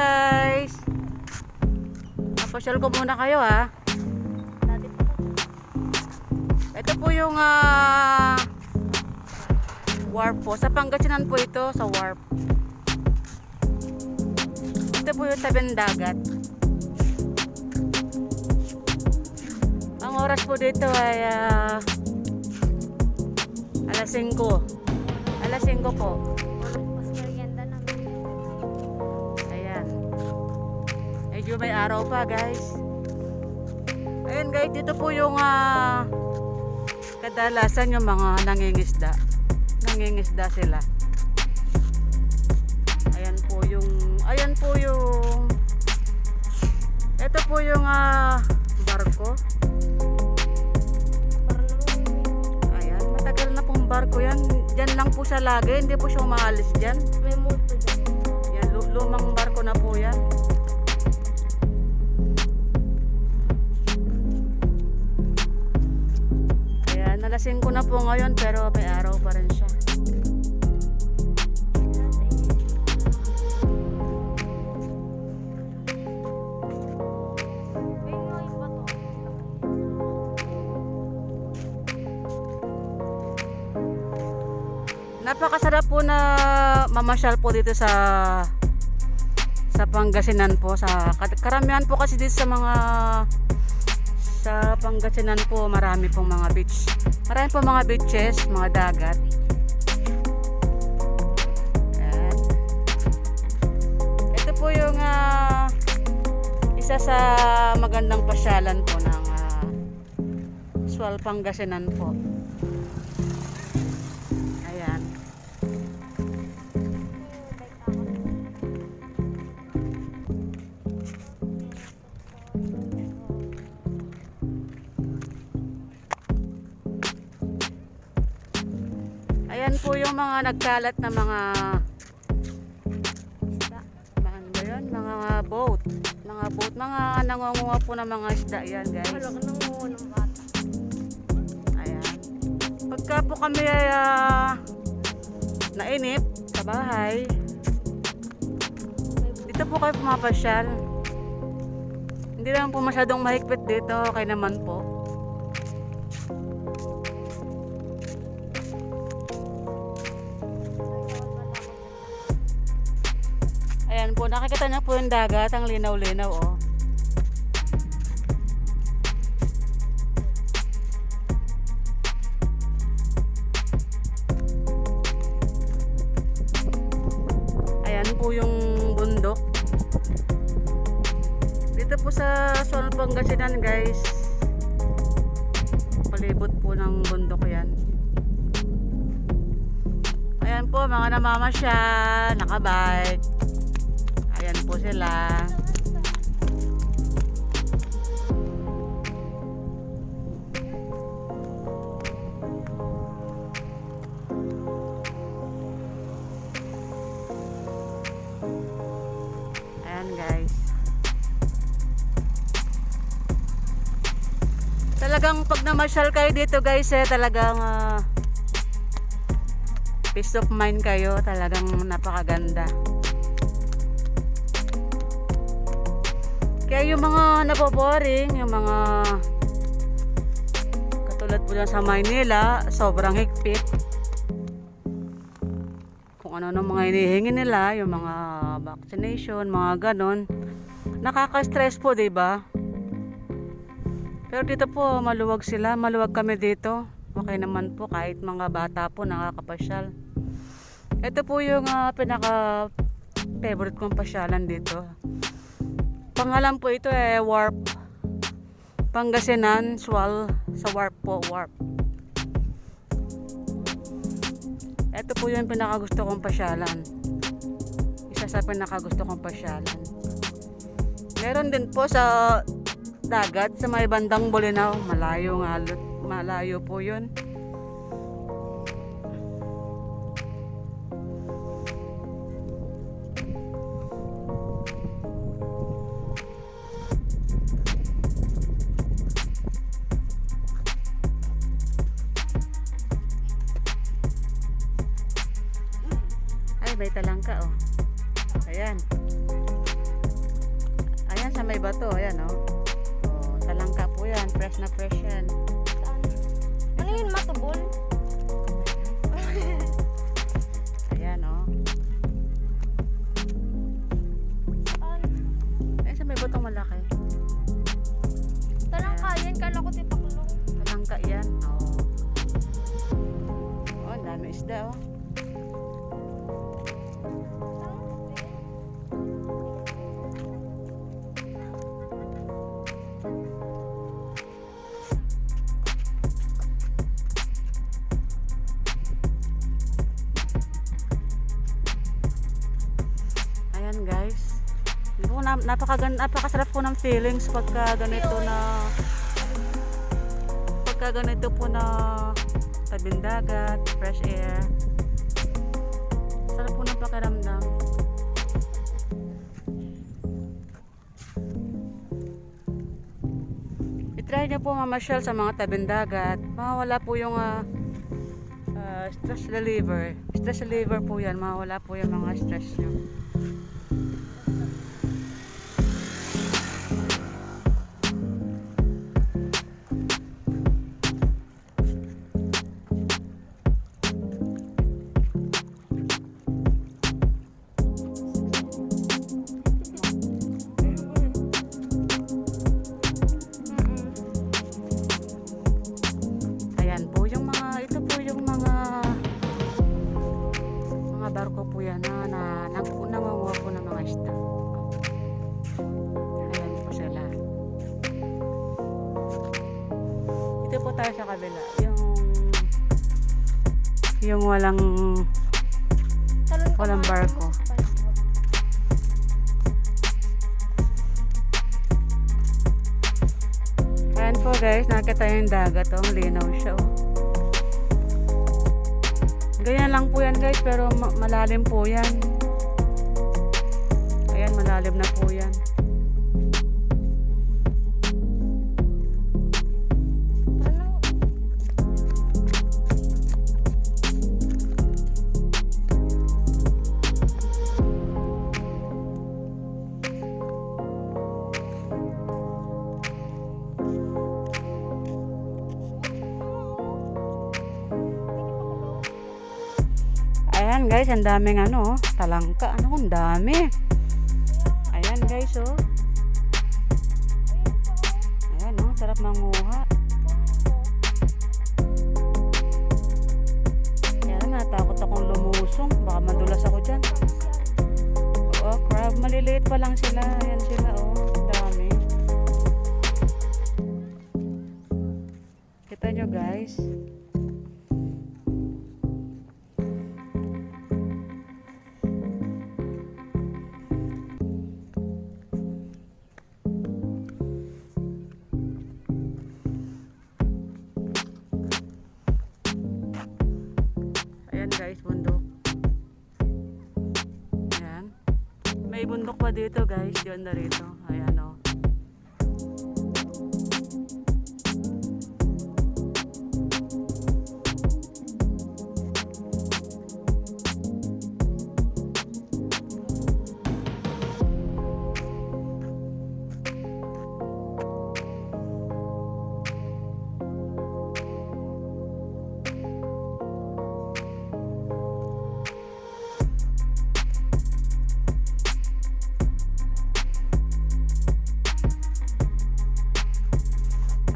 guys. Napasyal ko muna kayo ha. Ito po yung wharf po. Sa Pangasinan po ito, sa wharf. Ito po yung tabing dagat. Ang oras po dito ay alas 5. Alas 5 po. Ayan. Medyo may araw pa guys. Ayan guys, dito po yung kadalasan yung mga nangingisda. Nangingisda sila. Ayan po yung ito po yung barko. Ayan, matagal na pong barko yan. Diyan lang po siya lagi, hindi po siya umaalis diyan. May moto dyan. Yan, lumang barko na po yan. Ayan, alas 5 na po ngayon pero may araw pa rin siya. Napakasarap po na mamasyal po dito sa Pangasinan po. Sa karamihan po kasi dito sa Pangasinan po marami pong mga beach. Marami pong mga beaches, mga dagat. Ayan. Ito po yung isa sa magandang pasyalan po ng Sual Pangasinan po. Ayan. Ayan po yung mga nagkalat na mga isda. Ano ba yun? Mga boat. Mga nangunguha po ng mga isda yan guys. Wala ka nangunguha ng bata. Ayan. Pagka po kami nainip sa bahay, dito po kayo pumapasyal. Hindi lang po masyadong mahigpit dito, okay naman po. Ayan po, nakikita niyo po yung dagat, ang linaw-linaw oh. Ayan po yung bundok. Dito po sa Sual Pangasinan guys, palibot po ng bundok yan. Ayan po mga namamasyal, nakabike. Ayan po sila. Ayan guys. Talagang pag namasyal kayo dito guys talagang peace of mind kayo. Talagang napakaganda. Kaya yung mga naboboring, yung mga katulad po dyan sa Maynila, sobrang higpit. Kung ano mga hinihingi nila, yung mga vaccination, mga ganon. Nakaka-stress po, diba? Pero dito po, maluwag sila. Maluwag kami dito. Okay naman po, kahit mga bata po nakakapasyal. Ito po yung pinaka-favorite kong pasyalan dito. Pangalan po ito Wharf Pangasinan, Sual, sa Wharf po, Wharf. Ito po yung pinakagusto kong pasyalan. Isa sa pinakagusto kong pasyalan. Meron din po sa dagat, sa may bandang Bolinao. Malayo po yun. May talangka oh. Ayan. Ayan, sa may bato. Ayan, oh. Oh, sa langka po yan. Fresh na fresh yan. Saan? Ano yun, matubol? Ayan, oh. Saan? Ayan, sa may batong malaki. Talangka yan, kala ko tipaklong. Sa langka yan. Oh. Oh, ang dami isda, oh. Ayan guys. Napakasarap po ng feelings pagka ganito po na tabing dagat, fresh air. Sarap po ng pakiramdam. I-try niyo po mamasyal sa mga tabing dagat. Mawawala po yung stress reliever. Stress reliever po yan. Mawawala po yung mga stress nyo. Ayan po yung mga, ito po yung mga barko po yan na nangunguha po ng mga isda. Ayan po sila. Ito po tayo sa kabila. Yung walang barko. Ayan po guys, nakita yung dagat. Oh, linaw siya. Oh. Ganyan lang po yan guys, pero malalim po yan. Ayan, malalim na po yan. Ayan guys, ang daming talangka. Ang dami. Ayan guys, oh. Ayan, oh, sarap manguha. Ayan, natakot akong lumusong. Baka madulas ako dyan. Oo, crab. Maliliit pa lang sila. Ayan sila, oh. Dami. Kita nyo guys. Guys, bundok. Ayan. May bundok pa dito guys. Yun na rito. Ayan o.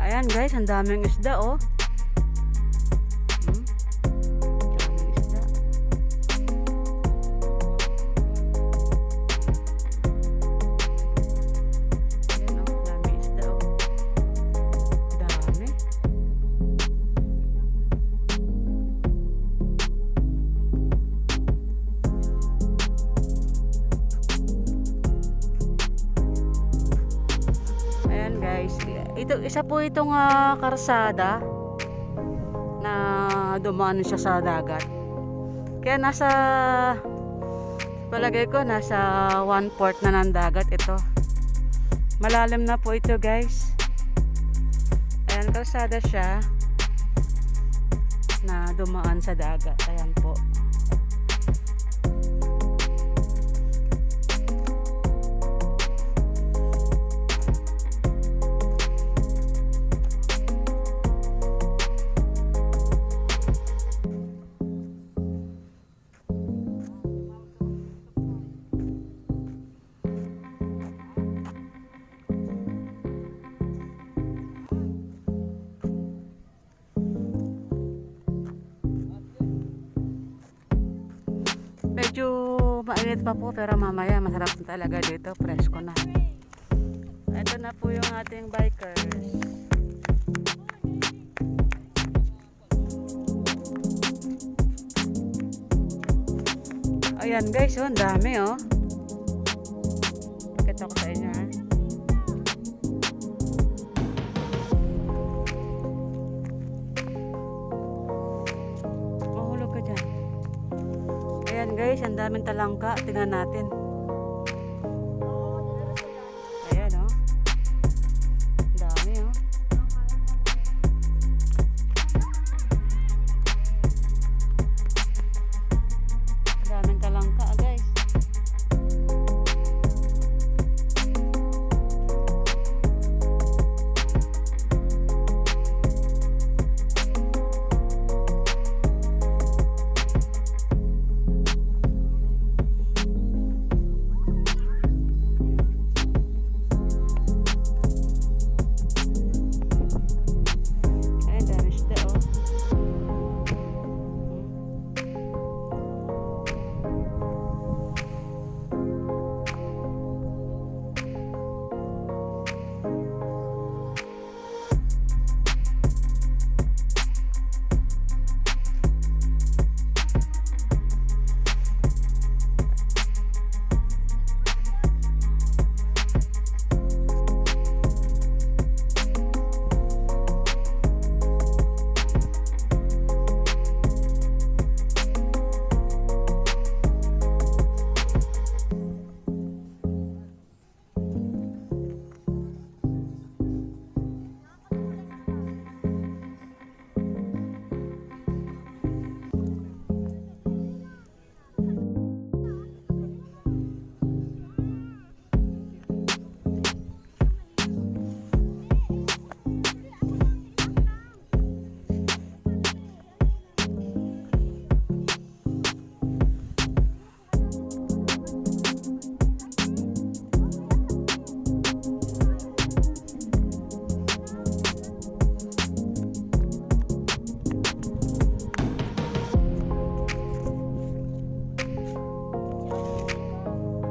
Ayan guys, ang daming isda oh. Daming isda. Ayan oh, daming isda oh. Dami. Ayan guys, isa po itong karsada na dumaan siya sa dagat. Kaya palagay ko nasa 1/4 na ng dagat ito. Malalim na po ito guys. Ayan, karsada siya na dumaan sa dagat. Ayan po. Medyo mainit pa po pero mamaya masarap na talaga dito. Presko na. Ito na po yung ating bikers. Ayan guys, oh, ang dami oh. Pakita ko sa inyo ha. Mahulog ka dyan. Ayan guys, ang daming talangka. Tingnan natin. Ayan oh. Ang dami oh. Ang daming talangka guys. Ayan, dami isda oh.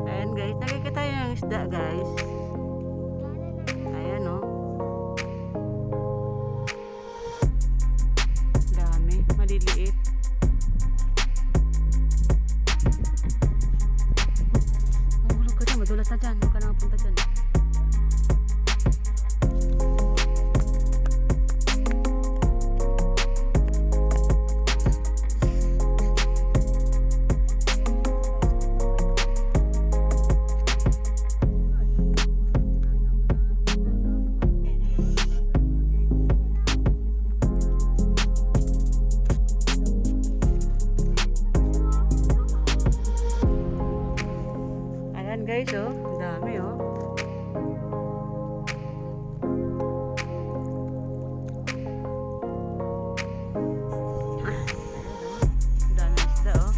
Ayan guys, nakikita yung isda guys. Ayan oh. Dami, maliliit. Mahulog ka dyan, madulas na dyan. Huwag ka na mapunta dyan. Ayan guys oh, ang dami oh. Ayan oh, ang dami isda oh.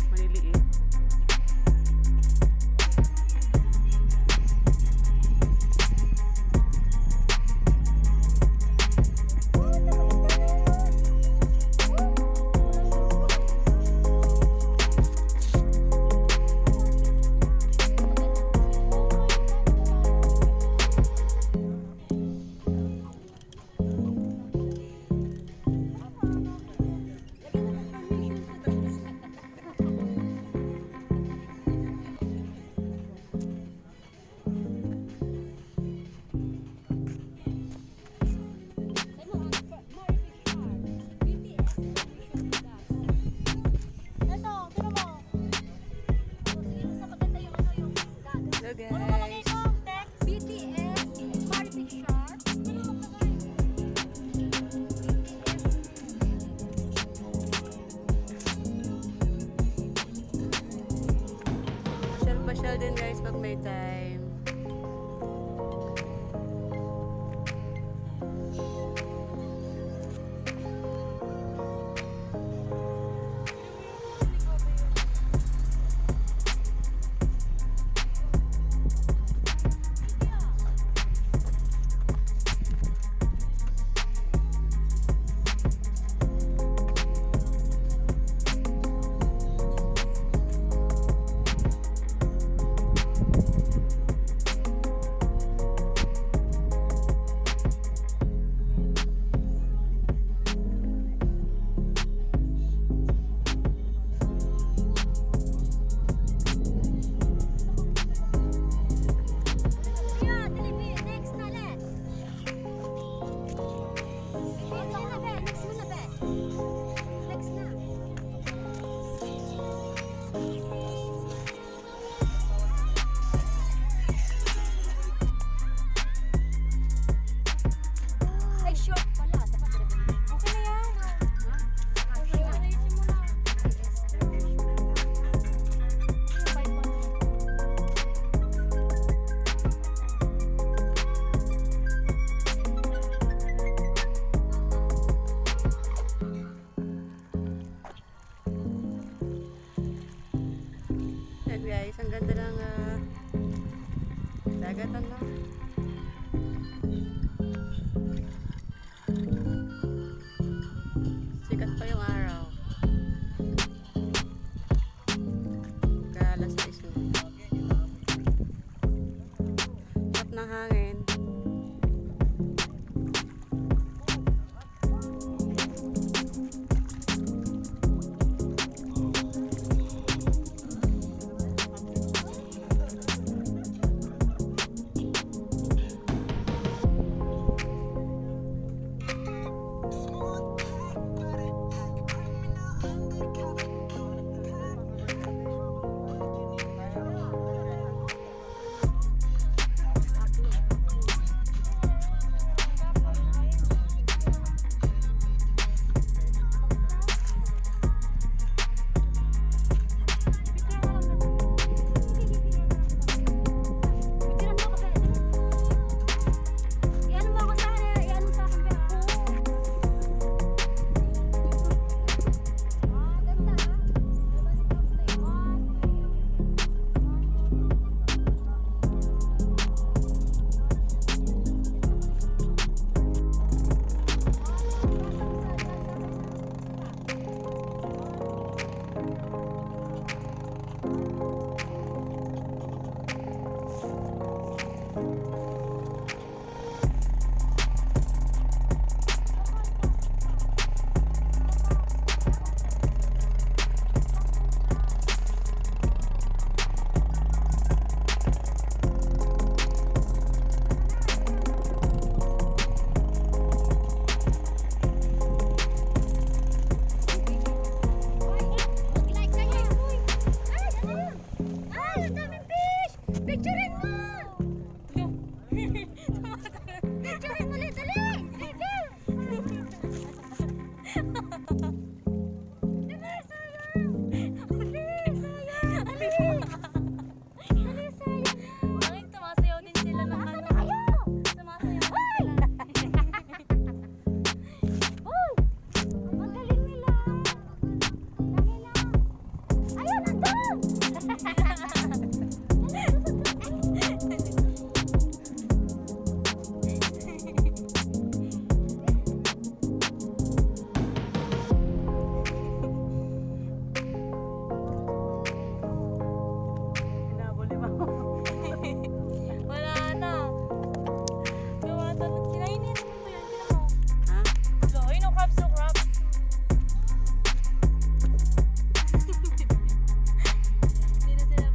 Maliliit. Hello guys. BTS, Marvin Sharp. Pasyal-pasyal din guys pag may time. guys, ang ganda ng dagat ano. Sikat pa yung araw. Alas 6 na. Sarap ng hangin. Picturein mo! Picturein mo ulit, dali! Sige! Dali, sayang! Dali, sayang! Dali! Dali, sayang! Bakit tumasayaw din sila ng Asa ano? na kayo? Sumasayaw din Uy! sila. Uy! Ang galing nila! Dali na! Ayun, nandun! Hinabol ni Mama. Wala na. Gawatan sila. Hindi naman ba yun? Hindi naman. Ha? So, ayun ang crabs to crabs. Hindi na sila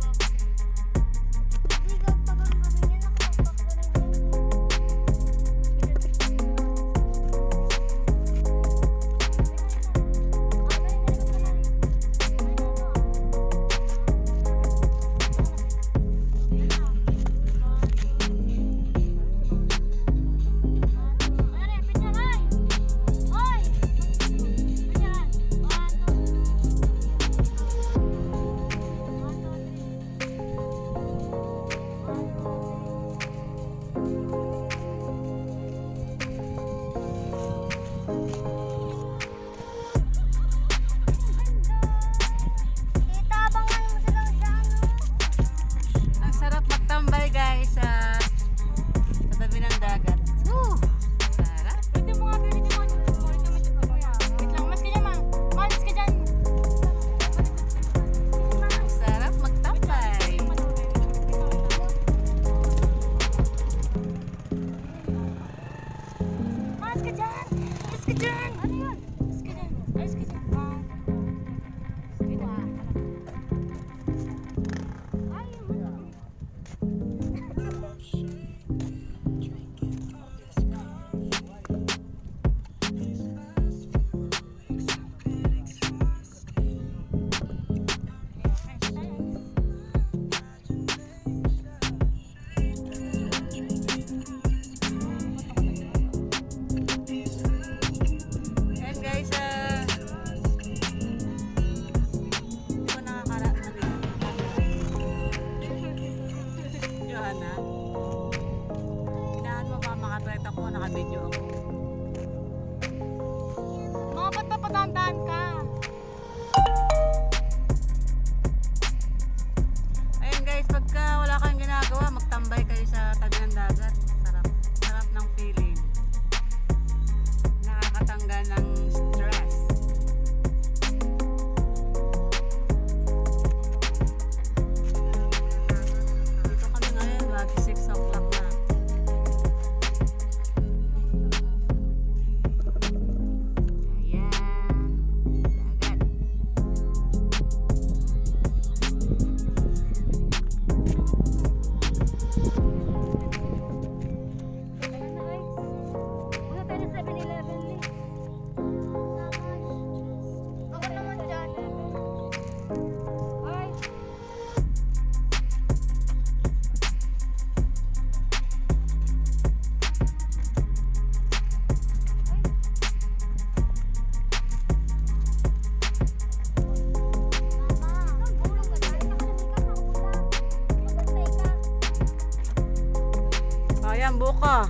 ka.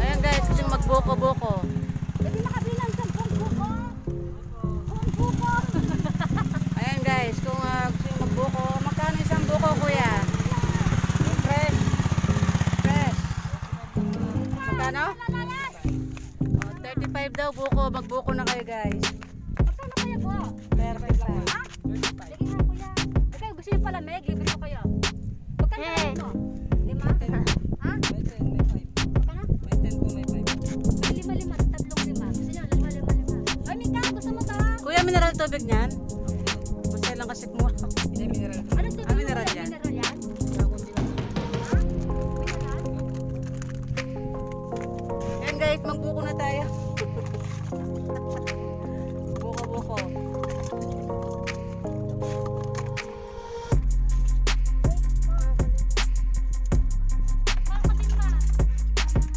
Ayan guys, kasi magbuko-buko. Pwede makabilang sa buko. Buko. Ayan guys, kung gusto nyo magbuko, magkano isang buko kuya? Fresh. Fresh. Magkano? Oh, 35 daw buko. Magbuko na kayo guys. Magkano kaya po? 35. Ha? Sige nga kuya. Ikaw gusto niyo pala meg, libre ko kayo. Magkano kaya ito? 5? Ha? Magkano? May 5. Tatlong 5. Gusto niyo 5. Ay Mika, gusto mo to? Kuya, mineral tubig niyan? Masaya lang kasi kumuha. Ano to? Mineral yan. Mineral yan? Ayan guys, magbuko na tayo. Buko-buko.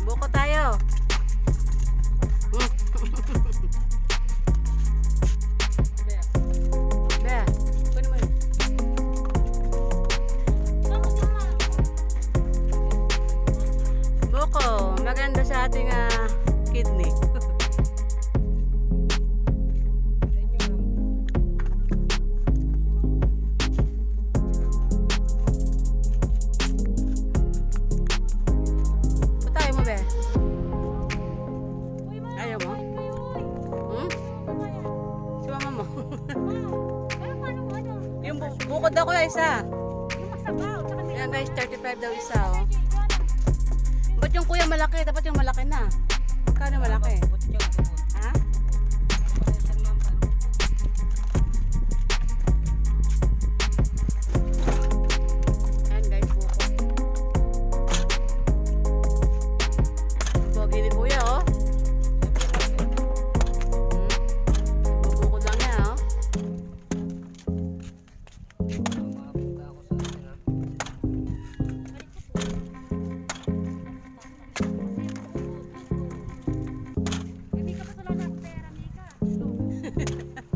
Buko tayo. Bea, kunin mo yun. Buko, maganda sa ating kidney. Patay mo, Be. Ayaw mo? Hmm? Si mama mo. Yung buko daw ko isa. Ayan guys, 35 daw isa, oh. Ba't yung kuya malaki? Dapat yung malaki na. Magkano malaki? Ha? Ayan guys, buko. Pogi ni kuya, oh. Buko lang niya, oh.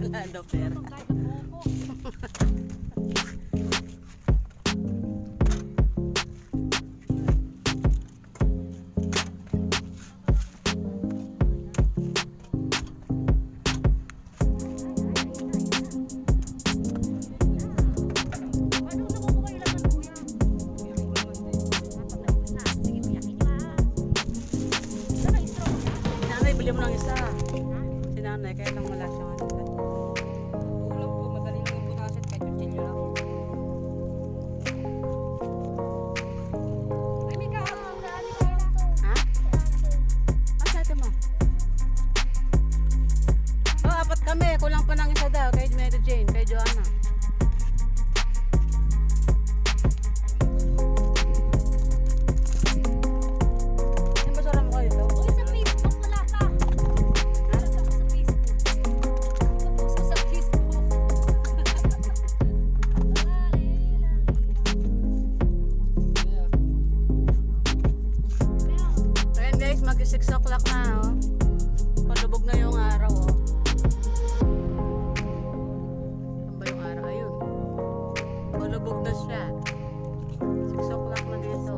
Wala daw pera. Nanay, bili mo ng isa. Si nanay, kaya lang wala siyang ano. Ha? Ang sa atin mo? Oh, apat kami. Kulang pa ng isa daw. Kay Mary Jane, kay Joanna. Yung basura mo kayo ito? Ayan guys, mag 6 o'clock na, oh. Palubog na yung araw, oh. Saan ba yung araw? Ayun. Palubog na siya. 6 o'clock na dito.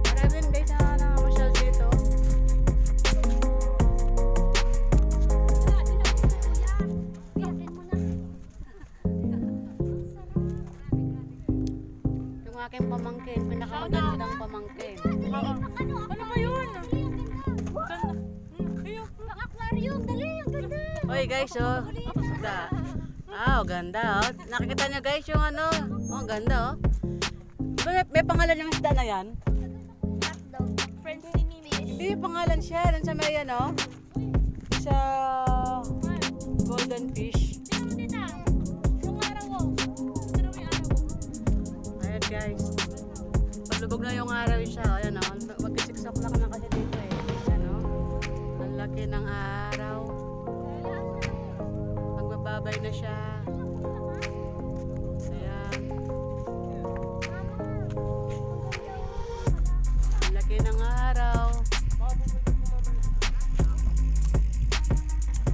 Marami guys na namasyal dito. Yung aking pamangkin, pinakamagandang pamangkin. Ano ba yun? Aquarium, dali, ang ganda. Oy guys, oh. Ganda. Ah, oh, ganda, oh. Nakikita niyo guys yung ano. Oh, ganda, oh. May pangalan yung isda na yan? Friends ni Mimi. Hindi, pangalan siya. Doon sa may ano. Sa golden fish. Ayan guys. Palubog na yung araw siya. Ayan, oh. Mag-6 o'clock na kasi dito, eh. Ayan, oh. Ang laki ng araw. Magbababay nagbabay na siya. Ayan. Ang laki ng araw.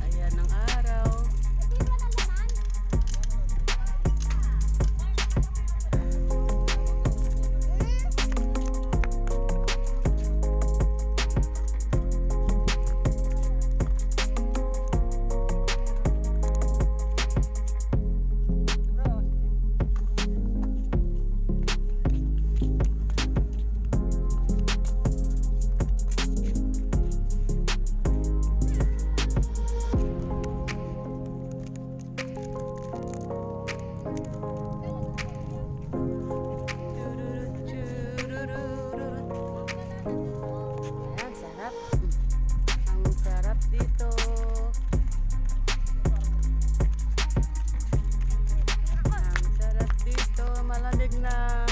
Ayan ang araw. Ayan, sarap. Ang sarap dito. Ang sarap dito. Malamig na.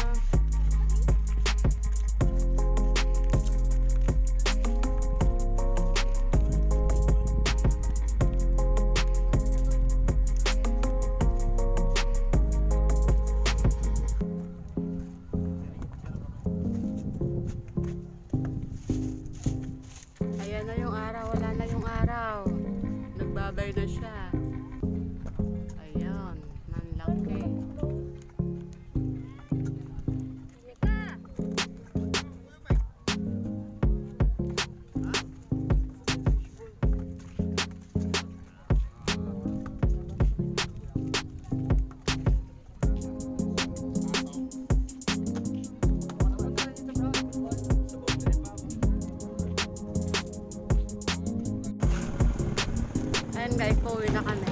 Ayan na yung araw, wala na yung araw. Nagbabay na siya. Ayan, nanlaki. Ayan guys, pauwi na kami.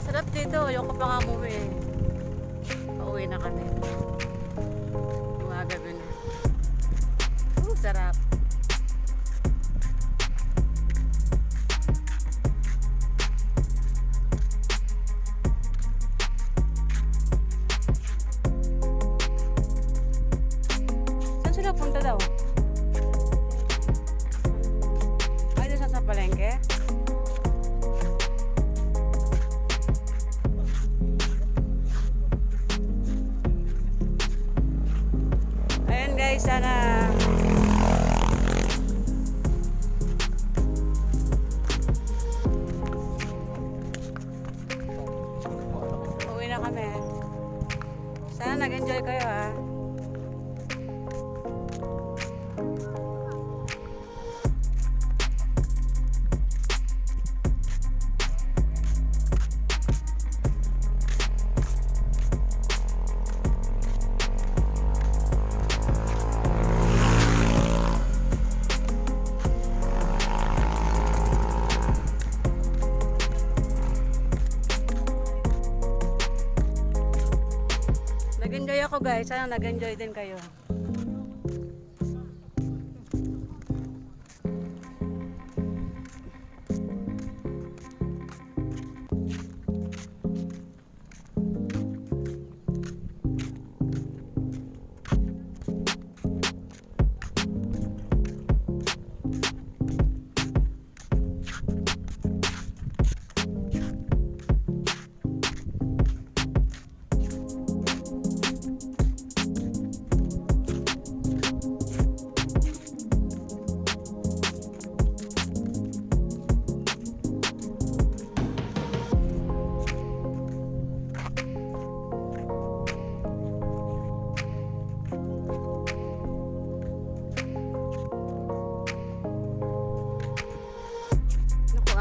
Sarap dito, ayoko pa nga umuwi. Pauwi na kami. Umagabi na. Sarap. Saan sila punta daw? Ay, doon sa palengke? Ayan guys, sana uwi na kami. Sana nag-enjoy kayo ha. Nag-enjoy ako guys. Sana nag-enjoy din kayo.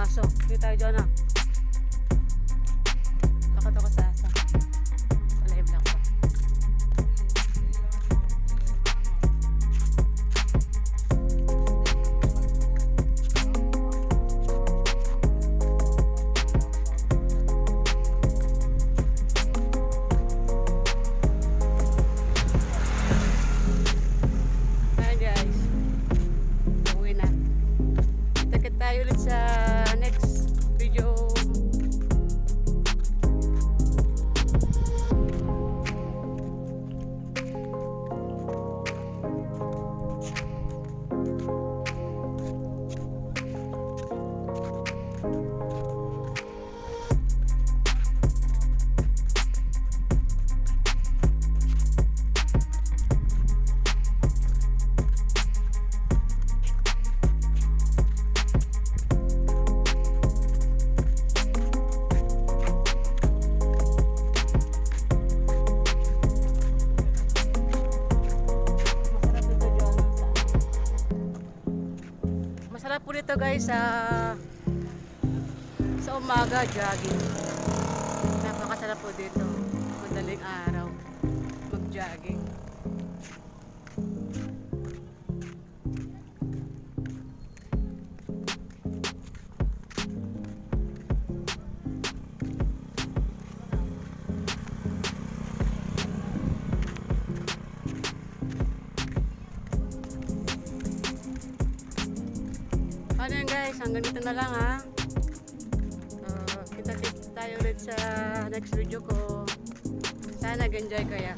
Aso. Dito tayo dyan ah. Takot ako sa aso. Sa live lang pa. Hi guys. Uwi na. Kita tayo ulit sa next video. dito guys sa umaga jogging. Napakasarap po dito. Madaling araw mag-jogging. Ano yan guys, hanggang dito na lang ha. Kita tayo ulit sa next video ko. Sana nag-enjoy kayo.